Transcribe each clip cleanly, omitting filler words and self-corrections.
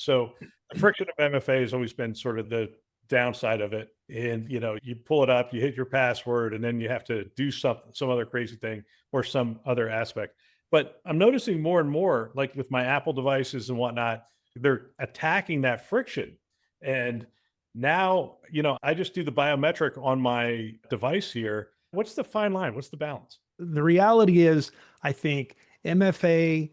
So the friction of MFA has always been sort of the downside of it. And you pull it up, you hit your password, and then you have to do some other crazy thing or some other aspect. But I'm noticing more and more, like with my Apple devices and whatnot, they're attacking that friction. And now, I just do the biometric on my device here. What's the fine line? What's the balance? The reality is, I think MFA,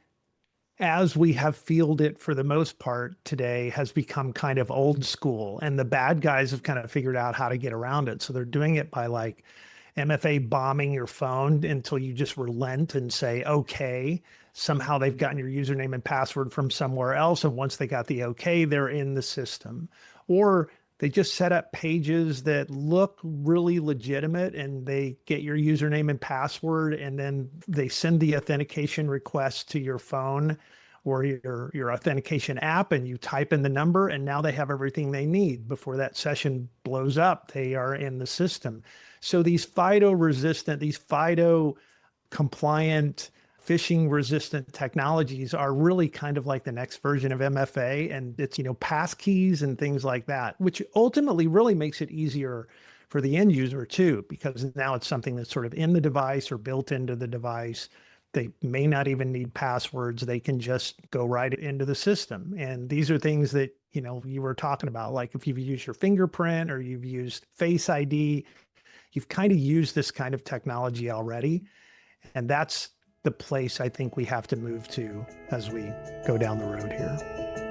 as we have fielded it for the most part today, has become kind of old school, and the bad guys have kind of figured out how to get around it. So they're doing it by like MFA bombing your phone until you just relent and say, okay. Somehow they've gotten your username and password from somewhere else. And once they got the okay, they're in the system. Or they just set up pages that look really legitimate and they get your username and password, and then they send the authentication request to your phone or your authentication app, and you type in the number, and now they have everything they need. Before that session blows up, they are in the system. So these FIDO resistant, these FIDO compliant, phishing resistant technologies are really kind of like the next version of MFA. And it's, passkeys and things like that, which ultimately really makes it easier for the end user too, because now it's something that's sort of in the device or built into the device. They may not even need passwords. They can just go right into the system. And these are things that, you were talking about, like if you've used your fingerprint or you've used Face ID, you've kind of used this kind of technology already. And that's the place I think we have to move to as we go down the road here.